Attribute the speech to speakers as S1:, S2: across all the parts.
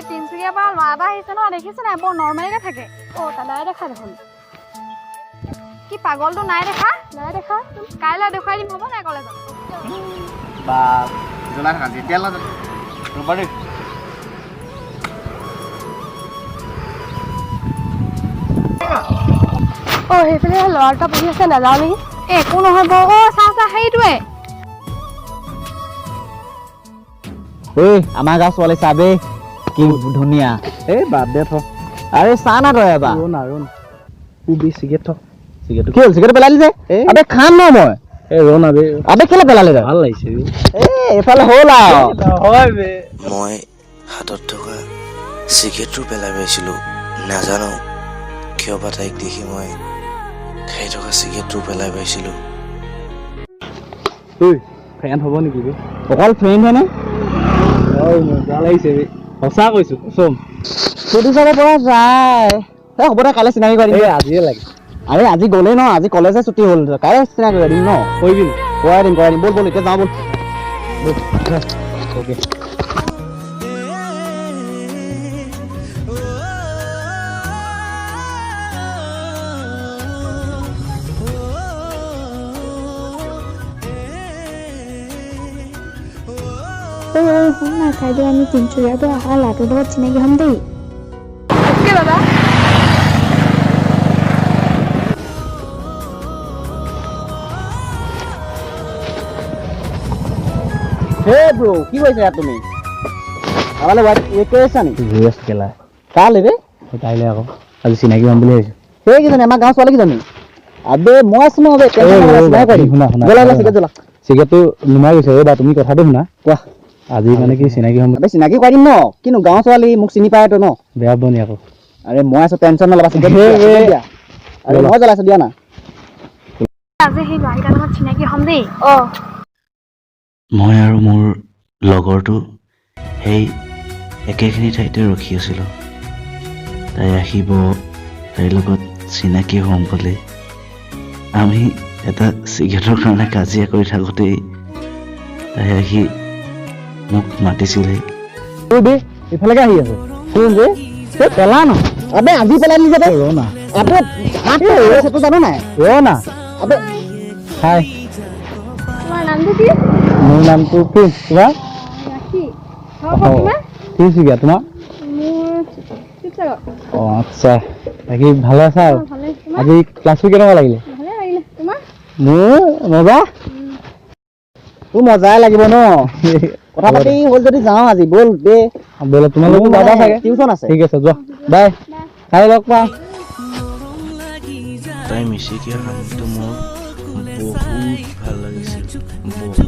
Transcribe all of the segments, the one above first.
S1: তিনচুকীয়াৰ পৰা ল'ৰা এটা আহিছে ন দেখিছে নাই বৰ নৰ্মেলকে থাকে তালাই দেখা দেখোন কি পাগলটো নাই দেখা কাইলৈ দেখুৱাই দিম হ'ব নাই কলেজত
S2: বা জনা থাকা যেতিয়া লাগে ৰ'বা দেই
S1: সেইফালে ল'ৰা এটা বহি আছে নাযাওঁ নেকি একো নহ'ব চা সেইটোৱে
S2: আমাৰ গাঁও ছোৱালী চাবে কি ধুনীয়া বাদ দে থ আৰে চা না তই এবাৰ ৰণ চিগেট থ চিগেট কি হ'ল চিগেট পেলালি যে আবে খাম ন মই ৰণ আবে কেলে পেলালি ভাল লাগিছে এইফালে হ'ল আৰু হয় বে
S3: মই হাতত থকা চিগেটটো পেলাই পাইছিলোঁ নাজানো কিয় বা তাইক দেখি মই খাই থকা চিগেটটো পেলাই পাইছিলোঁ
S2: ফ্ৰেণ্ড হ'ব নেকি বে অকল ফ্ৰেণ্ড হয়নে মজা লাগিছে বে সঁচা কৈছোঁ চম চুটি চাব পৰা যায় হ'ব দে কাইলৈ চিনাকি কৰি দিম আজিয়ে লাগে আৰে আজি গ'লেই ন আজি কলেজে ছুটি হ'ল কাইলৈ চিনাকি কৰি দিম ন কৰিবি কৰাই দিম ব'ল এতিয়া যাওঁ ব'ল অ'কে
S4: শুন না কাইলৈ আমি তিনচুকীয়াৰ পৰা অহা ল'ৰাটোৰ লগত চিনাকি হ'ম দেই
S1: অ'কে দাদা
S2: ব্ৰো কি কৈছা ইয়াত তুমি আমালে ৱেইট কৰি আছা নেকি ঘূৰি আছো কেলা কালে বে কাইলৈ আকৌ আজি চিনাকি হ'ম বুলি ভাবিছোঁ সেইকেইজনী আমাৰ গাঁৱৰ ছোৱালী কেইজনী আবে মই আছো ন বে শুনা চিগেটটো নুমাই গৈছে বা তুমি কথাটো শুনা কোৱা আজি মানে কি চিনাকি হ'ম চিনাকি কৰি দিম ন কিন্তু গাঁৱৰ ছোৱালী মোক চিনি পায়তো ন বেয়া বনি আকৌ আৰে মই আছো টেনশ্যন নল'বা চিগেট দিয়া আৰে মই জ্বলাইছো দিয়া না
S1: আজি সেই ল'ৰাকেইটাৰ লগত চিনাকি হ'ম দেই
S3: মই আৰু মোৰ লগৰটো সেই একেখিনি ঠাইতে ৰখি আছিলোঁ তাই আহিব তাইৰ লগত চিনাকি হ'ম বুলি আমি এটা চিগেটৰ কাৰণে কাজিয়া কৰি থাকোঁতেই তাই আহি মোক মাতিছিলে
S2: ইফালেকে আহি আছে শুন যে পেলা ন আবে আজি পেলাই দিলি যে ৰ না আবে সেইটো জানো নাই ৰ না আবে হাই
S1: তোমাৰ নামটো কি
S2: মোৰ নামটো কি তোমাৰ তিনচুকীয়া তোমাৰ আচ্ছা বাকী ভালে আছা আৰু আজি ক্লাছটো কেনেকুৱা লাগিলে মোৰ মজা তোৰ মজাই লাগিব ন কথা পাতি হ'ল যদি যাওঁ আজি ব'ল দে ব'ল তোমালোকো যাবা চাগে টিউচন আছে ঠিক আছে যোৱা বাই কাইলৈ লগ পাম
S3: তাই মিচিকীয়া কামটো মোৰ বহুত ভাল লাগিছিল বহুত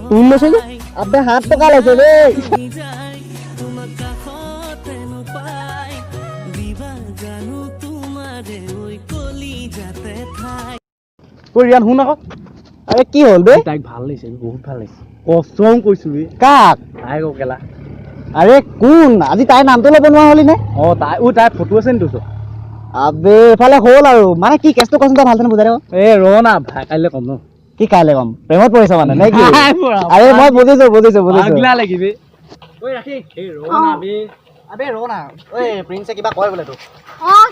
S2: তুমি লৈছে যে আবে 7 টকা লৈছে দেই ৰিয়ান শুন আকৌ আৰে কি হ'ল বে তাইক ভাল লাগিছে বহুত ভাল লাগিছে কচম কৈছো বে কাক তাই কেলা আৰে কোন আজি তাইৰ নামটো ল'ব নোৱাৰা হলি নে তাইৰ ফটো আছে নি তোৰ আবে এফালে হ'ল আৰু মানে কি কেছটো কচোন তই ভালছে বুজাই দে ৰ না ভাই কাইলৈ কম ন কি কাইলৈ কম প্ৰেমত পৰিছ মানে নে কি আৰে মই বুজিছো আগলা লাগিবি ঐ ৰাখি এই ৰ না বে আবে ৰ না ঐ প্ৰিন্সে কিবা কয় বোলে তোক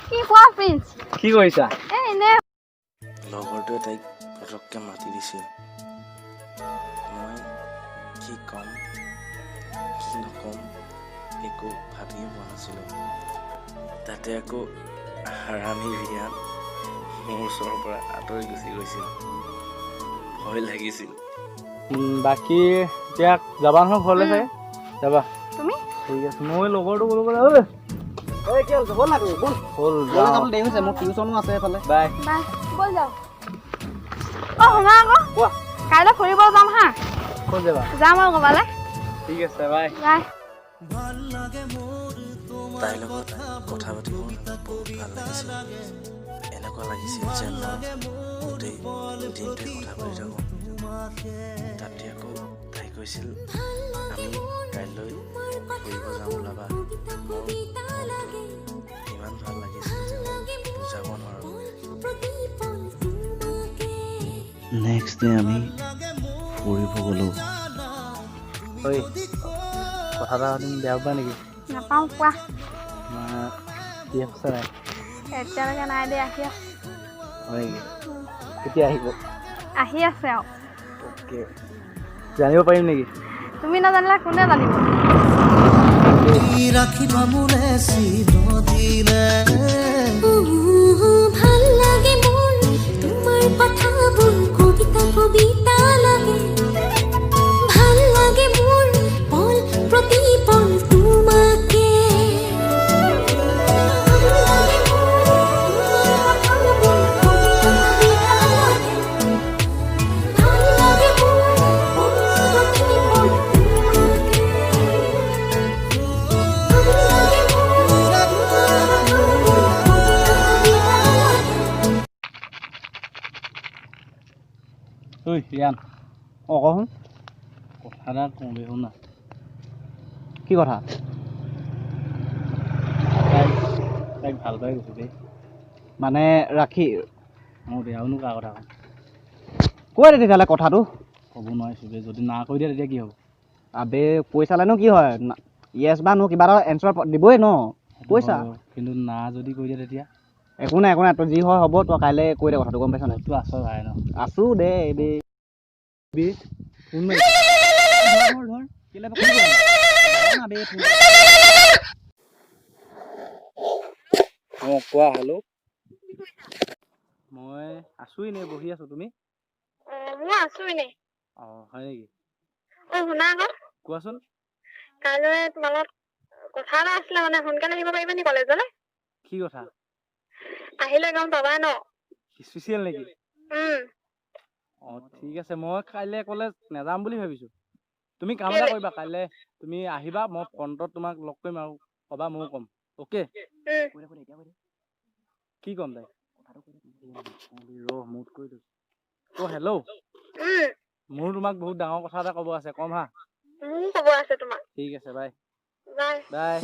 S1: কি কোৱা প্ৰিন্স
S2: কি কৰিছা
S1: এনে
S3: লগৰটোৱে তাইক পটককৈ মাতি দিছিল মই কি ক'ম কি নক'ম একো ভাবিয়ে পোৱা নাছিলোঁ তাতে আকৌ হাৰামী ৰিয়ান মোৰ ওচৰৰ পৰা আঁতৰি গুচি গৈছিল ভয় লাগিছিল
S2: বাকী এতিয়া যাবা নহয় ঘৰলৈ চাগে যাবা
S1: তুমি
S2: ঠিক আছে মই লগৰটো ক'লো ক'লে ঐ কি হ'ল ব'ল না তুমি ব'ল যাবলৈ দেৰি হৈছে মোৰ টিউচনো আছে এইফালে বাই
S1: ব'ল যাওঁ শুনা আকৌ কোৱা কাইলৈ ফুৰিব যাম হা
S2: ক'ত যাবা
S1: যাম আৰু ক'বালৈ
S2: ঠিক আছে বাই
S3: তাইৰ লগত কথা পাতিব বহুত ভাল লাগিছিল এনেকুৱা লাগিছিল যেন মই গোটেই দিনটোৱে কথা পাতি থাকোঁ তাতে আকৌ তাই কৈছিল আমি কাইলৈ ফুৰিব যাম ওলাবা মোৰ ইমান ভাল লাগিছিল যে মই বুজাব নোৱাৰোঁ নেক্সট ডে আমি ফুৰিব গ'লোঁ
S2: কথা এটা সুধিম বেয়া পাবা নেকি?
S1: নাপাওঁ কোৱা।
S2: বিয়া হৈছে নাই?
S1: এতিয়ালৈকে নাই দেই, আহি আছে।
S2: হয় নেকি? কেতিয়া আহিব?
S1: আহি আছে আৰু।
S2: অ'কে, জানিব পাৰিম নেকি?
S1: তুমি নাজানিলে কোনে জানিব?
S5: ৰাখিবা মোৰে চিৰদিনে
S6: ভাল লাগে মোৰ তোমাৰ কথাবোৰ কবিতা কবিতা লাগে ভাল লাগে মোৰ পল প্ৰতি পল তোমাকে
S2: ঐ ৰিয়ান, কচোন কথা এটা কওঁ দে, শুন না। কি কথা? তাইক ভাল পাই গৈছোঁ দেই। মানে ৰাখি অঁ দে, আৰুনো কাৰ কথা কৈ দে তেতিয়াহ'লে কথাটো। ক'ব নোৱাৰিছোঁ দেই, যদি না কৈ দিয়ে তেতিয়া কি হ'ব? আবে কৈ চালেনো কি হয়, য়েছ বা নো কিবা এটা এনচাৰ দিবই ন, কৈছা। কিন্তু না যদি কৈ দিয়ে তেতিয়া একো নাই তই যি হয় হ'ব, তই কাইলৈ কৈ দে কথাটো, গম পাইছ নাই? তই আছ ভাই ন? আছোঁ দে এই ফোন মাৰি অঁ কোৱা। হেল্ল', মই আছোঁ এনেই বহি আছোঁ, তুমি?
S1: মই আছো এনেই।
S2: অঁ হয় নেকি?
S1: শুনা আকৌ,
S2: কোৱাচোন।
S1: কাইলৈ তোমাৰ লগত কথা এটা আছিলে, মানে সোনকালে আহিব পাৰিবা নি কলেজলৈ?
S2: কি কথা?
S1: আহিলে গম পাবা ন।
S2: স্পেচিয়েল নেকি? অঁ ঠিক আছে, মই কাইলৈ কলেজ নাযাম বুলি ভাবিছোঁ। তুমি কাম এটা কৰিবা, কাইলৈ তুমি আহিবা, মই ফ্ৰণ্টত তোমাক লগ কৰিম আৰু ক'বা, ময়ো ক'ম। অ'কে? কি ক'ম তাই? ৰ মুড কৰি দিছোঁ। অ' হেল্ল', মোৰ তোমাক বহুত ডাঙৰ কথা এটা ক'ব আছে, ক'ম হা?
S1: ক'ব আছে তোমাক।
S2: ঠিক আছে, বাই
S1: বাই
S2: বাই।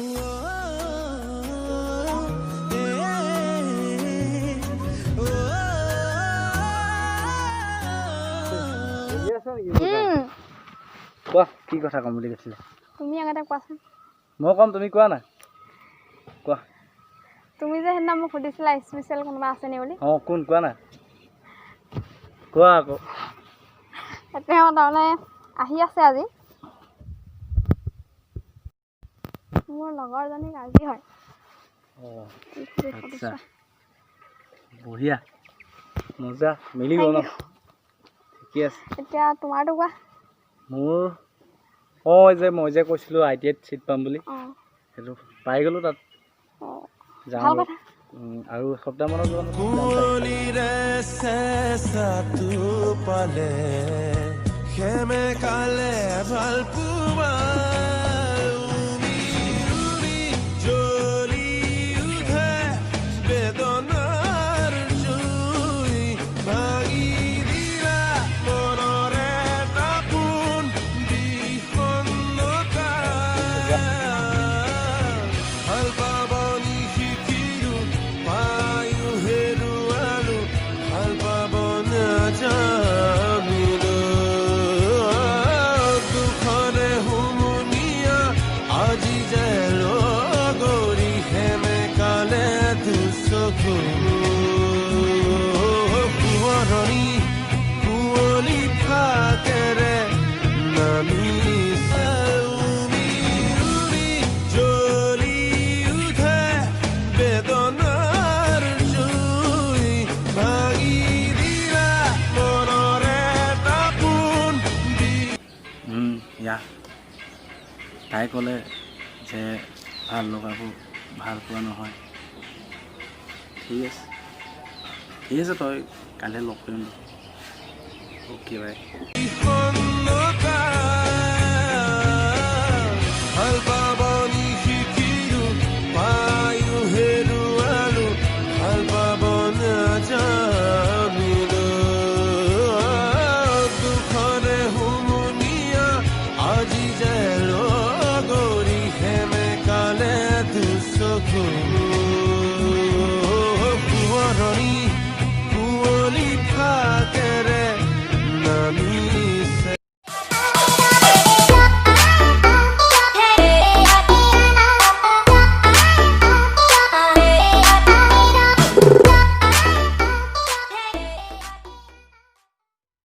S2: কোৱা, কি কথা ক'ম বুলি কৈছিলে?
S1: তুমি আগতে কোৱাচোন।
S2: মই ক'ম, তুমি কোৱা না। কোৱা।
S1: তুমি যে সেইদিনা মোক সুধিছিলা স্পেচিয়েল কোনোবা আছে নি বুলি।
S2: অঁ কোন, কোৱা না। কোৱা আকৌ।
S1: তেওঁ তাৰমানে আহি আছে আজি। মোৰ লগৰজনী আজি হয়।
S2: অঁ আচ্ছা, বঢ়িয়া, মজা, মিলিব ন? ঠিকে আছে।
S1: এতিয়া তোমাৰটো কোৱা।
S2: মোৰ অঁ যে মই যে কৈছিলোঁ ITIত চিট পাম বুলি, সেইটো পাই গ'লোঁ তাত। যাওঁ আৰু এসপ্তাহমানৰ
S5: কুঁৱলীৰে চেঁচাটো পালে সেমেকালে ভাল পোৱা জ্বলি উঠে বেদনাৰ জুই ভাঙি দিলা মনৰে তাপোন বিষণ্ণতা ভাল পাব নিশিকিলো পায়ো হেৰুৱালো ভাল পাব নাজানিলো দুখৰে হুমুনিয়া আজি যে লগৰী সেমেকালে দুচকু সোঁৱৰণি কুঁৱলী ফাকেৰে নামি জ্বলি উঠে বেদনাৰ জুই ভাঙি দিলা মনৰে তাপোন
S3: ইয়া তাই ক'লে যে ভাল লগাবোৰ ভাল পোৱা নহয়। ঠিক আছে তই কাইলৈ লগ কৰিম। Okay bye.